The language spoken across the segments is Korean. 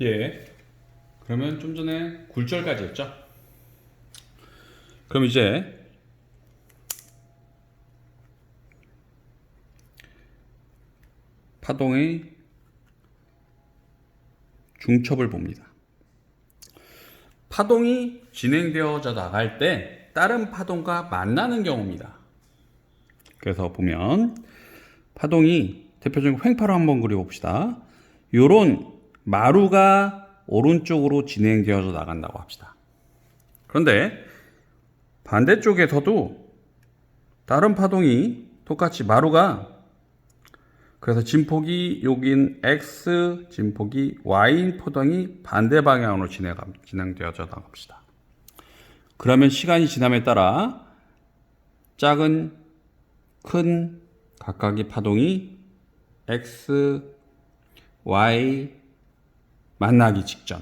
예. 그러면 좀 전에 굴절까지 했죠? 그럼 이제 파동의 중첩을 봅니다. 파동이 진행되어져 나갈 때 다른 파동과 만나는 경우입니다. 그래서 보면 파동이 대표적인 횡파로 한번 그려봅시다. 요런 마루가 오른쪽으로 진행되어져 나간다고 합시다. 그런데 반대쪽에서도 다른 파동이 똑같이 마루가 그래서 진폭이 여긴 X, 진폭이 Y인 파동이 반대 방향으로 진행되어져 나갑시다. 그러면 시간이 지남에 따라 작은, 큰 각각의 파동이 X, Y 만나기 직전.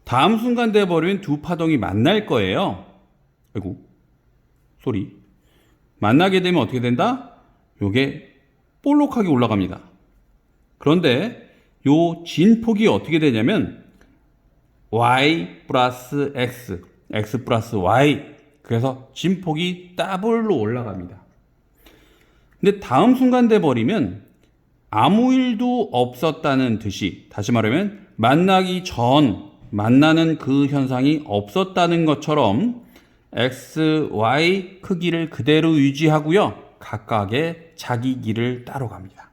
다음 순간 돼버리면 두 파동이 만날 거예요. 아이고, 소리. 만나게 되면 어떻게 된다? 요게 볼록하게 올라갑니다. 그런데 요 진폭이 어떻게 되냐면 y 플러스 x, x 플러스 y 그래서 진폭이 더블로 올라갑니다. 근데 다음 순간 돼버리면 아무 일도 없었다는 듯이 다시 말하면 만나기 전 만나는 그 현상이 없었다는 것처럼 x, y 크기를 그대로 유지하고요. 각각의 자기 길을 따로 갑니다.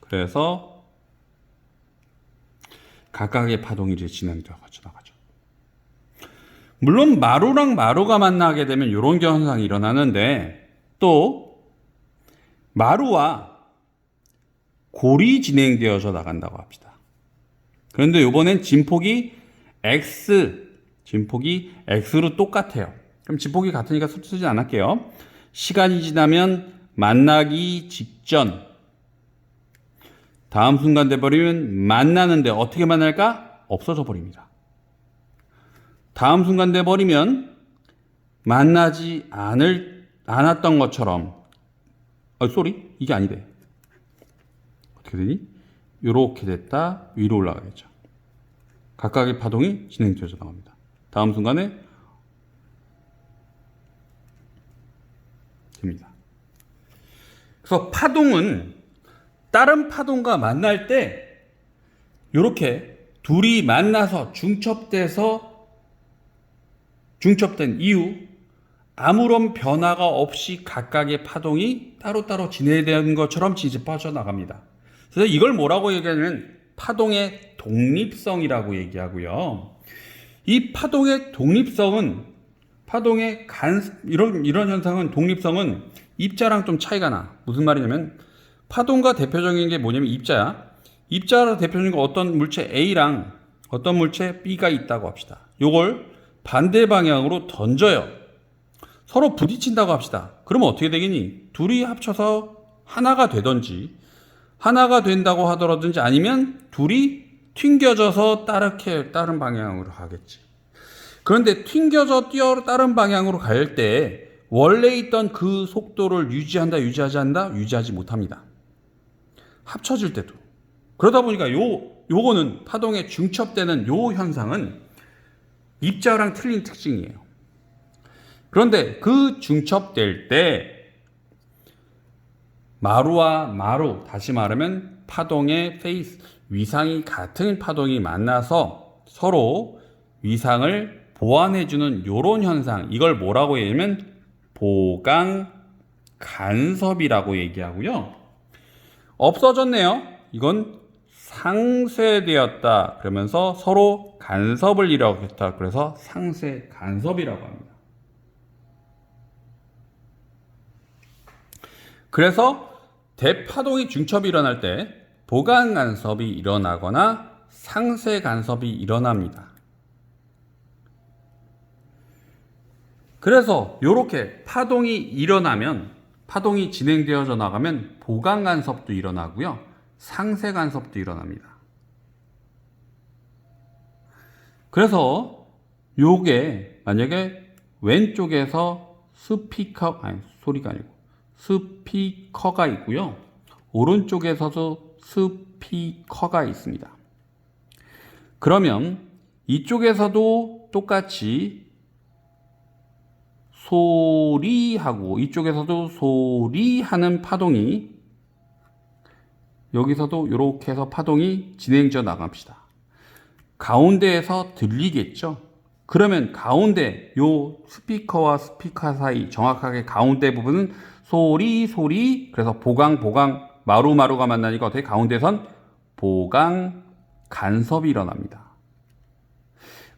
그래서 각각의 파동이 이제 진행되어 나가죠. 물론 마루랑 마루가 만나게 되면 이런 현상이 일어나는데 또 마루와 골이 진행되어져 나간다고 합시다. 그런데 이번엔 진폭이 X로 똑같아요. 그럼 진폭이 같으니까 쓰지 않을게요. 시간이 지나면 만나기 직전 다음 순간 돼버리면 만나는데 어떻게 만날까? 없어져 버립니다. 다음 순간 돼버리면 만나지 않았던 것처럼 쏘리 이게 아니래. 어떻게 되니? 이렇게 됐다 위로 올라가겠죠. 각각의 파동이 진행되어져 나갑니다. 다음 순간에 됩니다. 그래서 파동은 다른 파동과 만날 때 이렇게 둘이 만나서 중첩된 이후 아무런 변화가 없이 각각의 파동이 따로따로 진행되는 것처럼 진습 나갑니다. 그래서 이걸 뭐라고 얘기하냐면 파동의 독립성이라고 얘기하고요. 이 파동의 독립성은 이런 현상은 독립성은 입자랑 좀 차이가 나. 무슨 말이냐면 파동과 대표적인 게 뭐냐면 입자야. 입자로 대표적인 거 어떤 물체 A랑 어떤 물체 B가 있다고 합시다. 요걸 반대 방향으로 던져요. 서로 부딪힌다고 합시다. 그러면 어떻게 되겠니? 둘이 합쳐서 하나가 되든지 하나가 된다고 하더라든지 아니면 둘이 튕겨져서 다른 방향으로 가겠지. 그런데 튕겨져 뛰어 다른 방향으로 갈 때 원래 있던 그 속도를 유지하지 못합니다. 합쳐질 때도. 그러다 보니까 요거는 파동에 중첩되는 요 현상은 입자랑 틀린 특징이에요. 그런데 그 중첩될 때 마루와 마루, 다시 말하면 파동의 위상이 같은 파동이 만나서 서로 위상을 보완해주는 이런 현상, 이걸 뭐라고 얘기하면 보강 간섭이라고 얘기하고요. 없어졌네요. 이건 상쇄되었다. 그러면서 서로 간섭을 일으켰다. 그래서 상쇄 간섭이라고 합니다. 그래서 대파동이 중첩이 일어날 때 보강 간섭이 일어나거나 상쇄 간섭이 일어납니다. 그래서 이렇게 파동이 진행되어져 나가면 보강 간섭도 일어나고요. 상쇄 간섭도 일어납니다. 그래서 요게 만약에 왼쪽에서 스피커가 있고요. 오른쪽에서도 스피커가 있습니다. 그러면 이쪽에서도 똑같이 소리하고 이쪽에서도 소리하는 파동이 여기서도 이렇게 해서 파동이 진행되어 나갑시다. 가운데에서 들리겠죠? 그러면 가운데 요 스피커와 스피커 사이 정확하게 가운데 부분은 소리 그래서 보강 마루가 만나니까 어떻게 가운데선 보강 간섭이 일어납니다.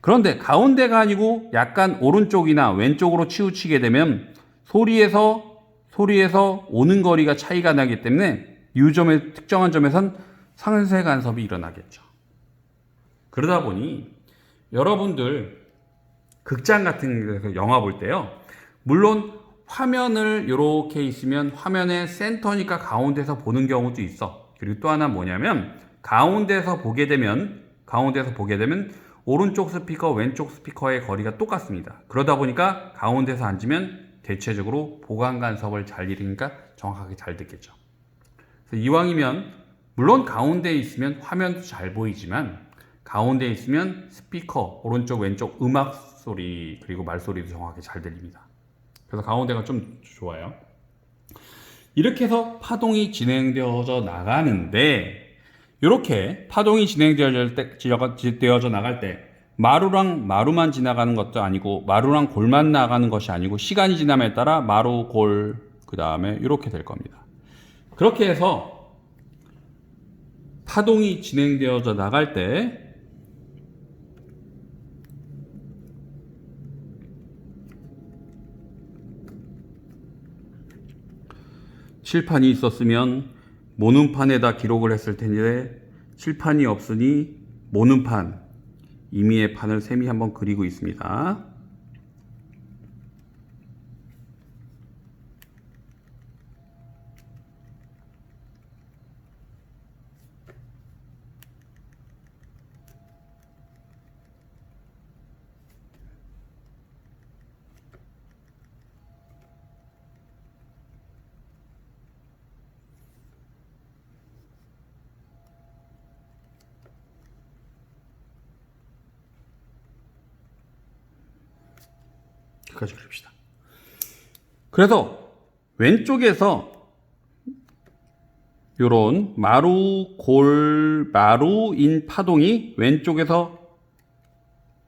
그런데 가운데가 아니고 약간 오른쪽이나 왼쪽으로 치우치게 되면 소리에서 오는 거리가 차이가 나기 때문에 이 점의 특정한 점에선 상쇄 간섭이 일어나겠죠. 그러다 보니 여러분들 극장 같은 데서 영화 볼 때요. 물론 화면을 이렇게 있으면 화면의 센터니까 가운데서 보는 경우도 있어. 그리고 또 하나 뭐냐면 가운데서 보게 되면 오른쪽 스피커, 왼쪽 스피커의 거리가 똑같습니다. 그러다 보니까 가운데서 앉으면 대체적으로 보강 간섭을 잘 잃으니까 정확하게 잘 듣겠죠. 그래서 이왕이면 물론 가운데에 있으면 화면도 잘 보이지만 가운데에 있으면 스피커, 오른쪽, 왼쪽 음악 소리 그리고 말소리도 정확하게 잘 들립니다. 그래서 가운데가 좀 좋아요. 이렇게 해서 파동이 진행되어져 나가는데 이렇게 파동이 진행되어져 나갈 때 마루랑 마루만 지나가는 것도 아니고 마루랑 골만 나가는 것이 아니고 시간이 지남에 따라 마루, 골, 그 다음에 이렇게 될 겁니다. 그렇게 해서 파동이 진행되어져 나갈 때 칠판이 있었으면 모눈판에다 기록을 했을 텐데 칠판이 없으니 모눈판, 임의의 판을 셈이 한번 그리고 있습니다. 여기까지 그립시다. 그래서 왼쪽에서 요런 마루, 골, 마루인 파동이 왼쪽에서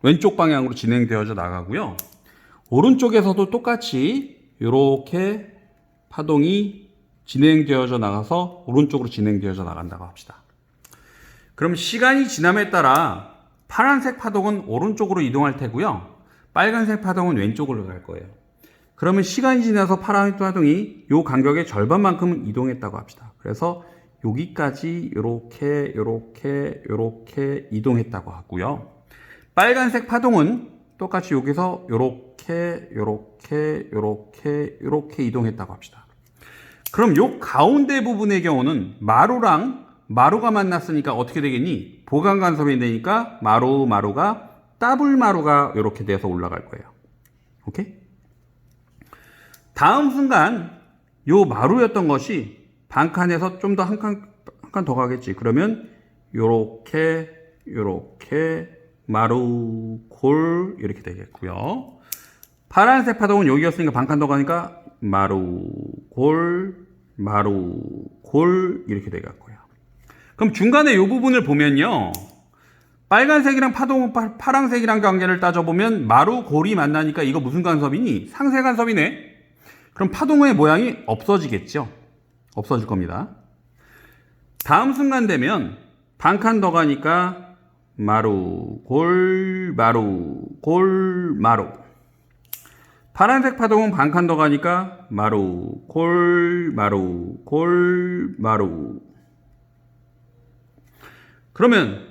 왼쪽 방향으로 진행되어져 나가고요. 오른쪽에서도 똑같이 이렇게 파동이 진행되어져 나가서 오른쪽으로 진행되어져 나간다고 합시다. 그럼 시간이 지남에 따라 파란색 파동은 오른쪽으로 이동할 테고요. 빨간색 파동은 왼쪽으로 갈 거예요. 그러면 시간이 지나서 파란색 파동이 이 간격의 절반만큼은 이동했다고 합시다. 그래서 여기까지 이렇게 이동했다고 하고요. 빨간색 파동은 똑같이 여기서 이렇게 이동했다고 합시다. 그럼 요 가운데 부분의 경우는 마루랑 마루가 만났으니까 어떻게 되겠니? 보강 간섭이 되니까 마루가 더블 마루가 이렇게 돼서 올라갈 거예요. 오케이? 다음 순간 요 마루였던 것이 반칸에서 좀 더 한 칸 더 가겠지. 그러면 요렇게 마루, 골 이렇게 되겠고요. 파란색 파동은 여기였으니까 반칸 더 가니까 마루, 골 이렇게 되겠고요. 그럼 중간에 요 부분을 보면요. 빨간색이랑 파란색이랑 관계를 따져보면 마루, 골이 만나니까 이거 무슨 간섭이니? 상쇄 간섭이네. 그럼 파동의 모양이 없어지겠죠. 없어질 겁니다. 다음 순간 되면 반칸 더 가니까 마루, 골, 마루. 파란색 파동은 반칸 더 가니까 마루, 골, 마루. 그러면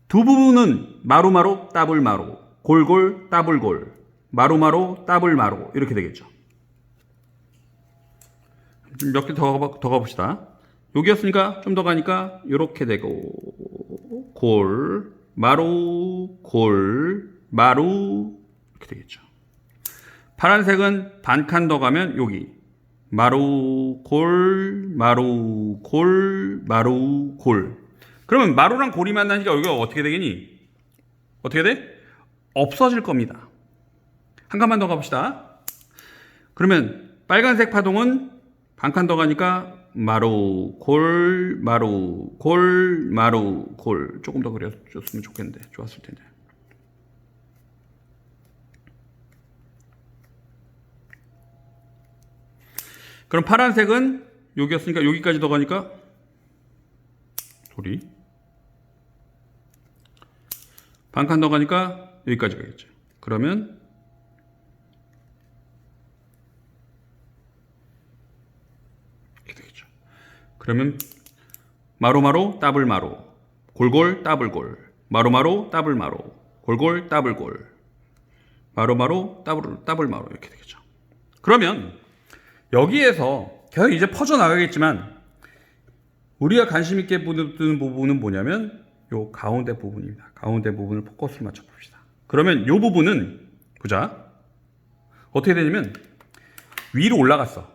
두 부분은 마루, 더블 마루, 골, 더블 골, 마루, 더블 마루 이렇게 되겠죠. 몇 개 더 가봅시다. 여기였으니까 좀 더 가니까 이렇게 되고 골, 마루 이렇게 되겠죠. 파란색은 반칸 더 가면 여기 마루, 골, 마루, 골, 마루, 골. 그러면 마루랑 골이 만나니까 여기가 어떻게 되겠니? 어떻게 돼? 없어질 겁니다. 한 칸만 더 가봅시다. 그러면 빨간색 파동은 반 칸 더 가니까 마루, 골, 마루, 골, 마루, 골. 조금 더 그려줬으면 좋겠는데, 좋았을 텐데. 그럼 파란색은 여기였으니까 여기까지 더 가니까 소리. 반 칸 더 가니까 여기까지 가겠죠. 그러면 이렇게 되겠죠. 그러면 마루마루 따블마루, 골골 따블골, 마루마루 따블마루, 골골 따블골, 마루마루 따블마루 이렇게 되겠죠. 그러면 여기에서 계속 이제 퍼져나가겠지만 우리가 관심 있게 보는 부분은 뭐냐면 요 가운데 부분입니다. 가운데 부분을 포커스를 맞춰 봅시다. 그러면 요 부분은 보자. 어떻게 되냐면 위로 올라갔어.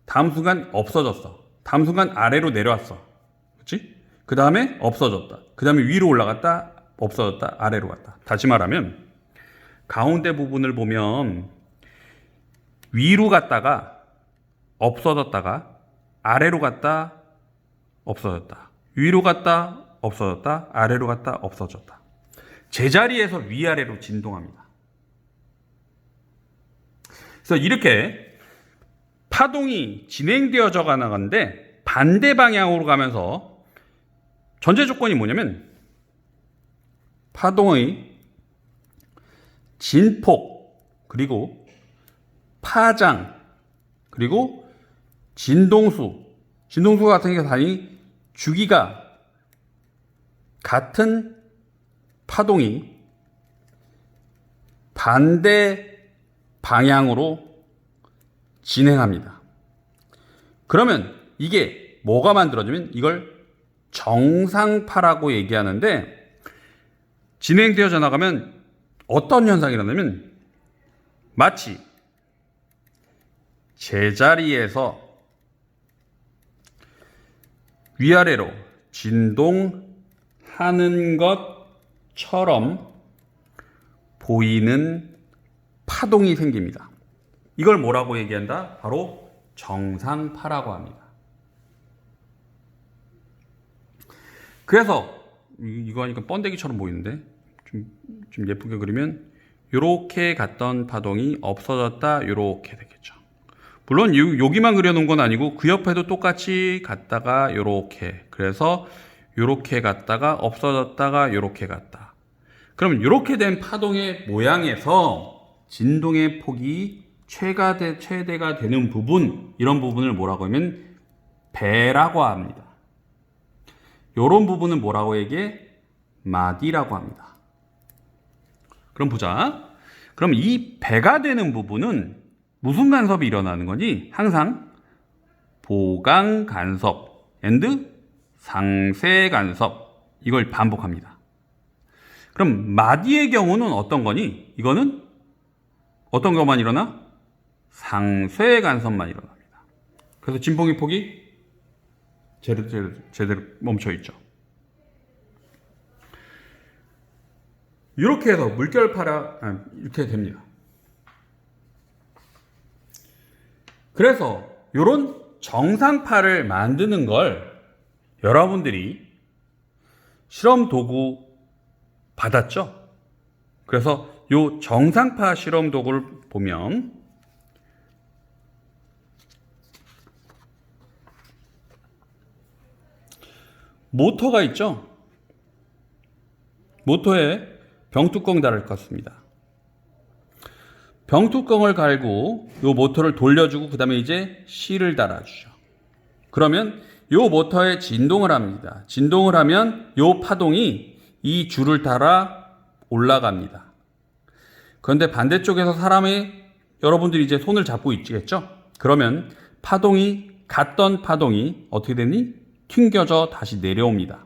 다음 순간 없어졌어. 다음 순간 아래로 내려왔어. 그렇지? 그 다음에 없어졌다. 그 다음에 위로 올라갔다. 없어졌다. 아래로 갔다. 다시 말하면 가운데 부분을 보면 위로 갔다가 없어졌다가 아래로 갔다 없어졌다. 위로 갔다 없어졌다. 아래로 갔다 없어졌다. 제자리에서 위아래로 진동합니다. 그래서 이렇게 파동이 진행되어져 가는데 반대 방향으로 가면서 전제 조건이 뭐냐면 파동의 진폭 그리고 파장 그리고 진동수 같은 경우 주기가 같은 파동이 반대 방향으로 진행합니다. 그러면 이게 뭐가 만들어지면 이걸 정상파라고 얘기하는데 진행되어져 나가면 어떤 현상이 일어나면 마치 제자리에서 위아래로 진동하는 것처럼 보이는 파동이 생깁니다. 이걸 뭐라고 얘기한다? 바로 정상파라고 합니다. 그래서 이거 하니까 번데기처럼 보이는데 좀 예쁘게 그리면 이렇게 갔던 파동이 없어졌다 이렇게 되겠죠. 물론 여기만 그려놓은 건 아니고 그 옆에도 똑같이 갔다가 이렇게 그래서 이렇게 갔다가 없어졌다가 이렇게 갔다. 그럼 이렇게 된 파동의 모양에서 진동의 폭이 최대가 되는 부분 이런 부분을 뭐라고 하면 배라고 합니다. 이런 부분은 뭐라고 얘기해? 마디라고 합니다. 그럼 보자. 그럼 이 배가 되는 부분은 무슨 간섭이 일어나는 거니? 항상 보강 간섭 and 상쇄 간섭 이걸 반복합니다. 그럼 마디의 경우는 어떤 거니? 이거는 어떤 것만 일어나? 상쇄 간섭만 일어납니다. 그래서 진동의 폭이 제대로 멈춰 있죠. 이렇게 해서 이렇게 됩니다. 그래서 이런 정상파를 만드는 걸 여러분들이 실험 도구 받았죠? 그래서 이 정상파 실험 도구를 보면 모터가 있죠? 모터에 병뚜껑 달을 것 같습니다. 병뚜껑을 갈고 이 모터를 돌려주고 그 다음에 이제 실을 달아주죠. 그러면 이 모터에 진동을 합니다. 진동을 하면 이 파동이 이 줄을 따라 올라갑니다. 그런데 반대쪽에서 여러분들이 이제 손을 잡고 있겠죠? 그러면 갔던 파동이 어떻게 되니? 튕겨져 다시 내려옵니다.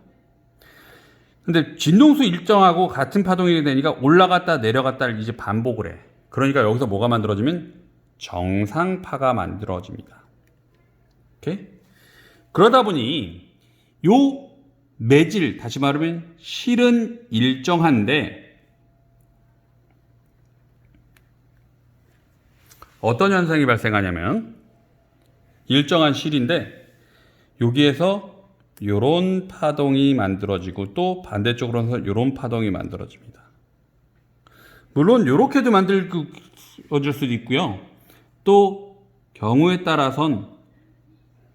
근데 진동수 일정하고 같은 파동이 되니까 올라갔다 내려갔다를 이제 반복을 해. 그러니까 여기서 뭐가 만들어지면 정상파가 만들어집니다. 오케이? 그러다 보니 요 매질, 다시 말하면 실은 일정한데 어떤 현상이 발생하냐면 일정한 실인데 여기에서 요런 파동이 만들어지고 또 반대쪽으로서 요런 파동이 만들어집니다. 물론 요렇게도 만들어질 수도 있고요. 또 경우에 따라선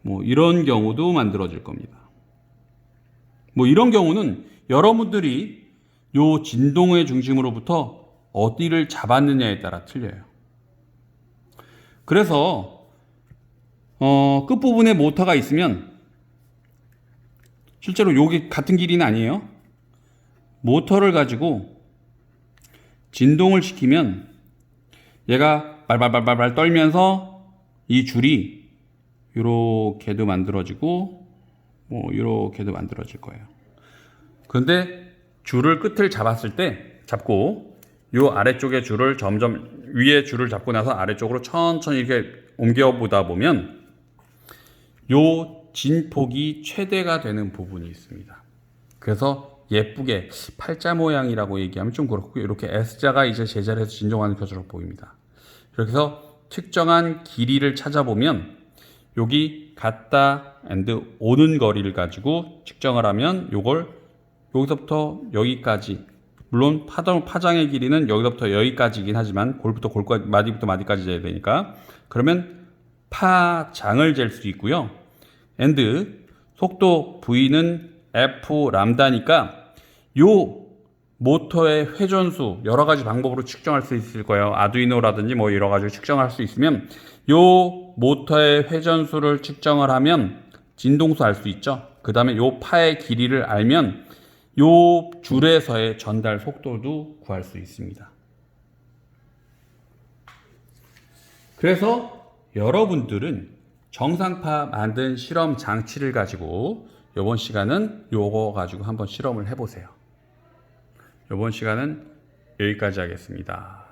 뭐 이런 경우도 만들어질 겁니다. 뭐 이런 경우는 여러분들이 요 진동의 중심으로부터 어디를 잡았느냐에 따라 틀려요. 그래서 끝부분에 모터가 있으면 실제로 여기 같은 길이는 아니에요. 모터를 가지고 진동을 시키면 얘가 발발발발 떨면서 이 줄이 이렇게도 만들어지고 뭐 이렇게도 만들어질 거예요. 그런데 줄을 끝을 잡고 요 아래쪽의 줄을 점점 위에 줄을 잡고 나서 아래쪽으로 천천히 이렇게 옮겨 보다 보면 요 진폭이 최대가 되는 부분이 있습니다. 그래서 예쁘게 팔자 모양이라고 얘기하면 좀 그렇고 이렇게 S자가 이제 제자리에서 진동하는 표처럼 보입니다. 이렇게 해서 특정한 길이를 찾아보면 여기 갔다 앤드 오는 거리를 가지고 측정을 하면 요걸 여기서부터 여기까지, 물론 파장의 길이는 여기서부터 여기까지이긴 하지만 골부터 골까지, 마디부터 마디까지 재야 되니까 그러면 파장을 잴 수 있고요. 앤드 속도 V는 F 람다니까 요 모터의 회전수 여러 가지 방법으로 측정할 수 있을 거예요. 아두이노라든지 뭐 여러 가지 측정할 수 있으면 요 모터의 회전수를 측정을 하면 진동수 알 수 있죠. 그 다음에 요 파의 길이를 알면 요 줄에서의 전달 속도도 구할 수 있습니다. 그래서 여러분들은 정상파 만든 실험 장치를 가지고 이번 시간은 요거 가지고 한번 실험을 해보세요. 이번 시간은 여기까지 하겠습니다.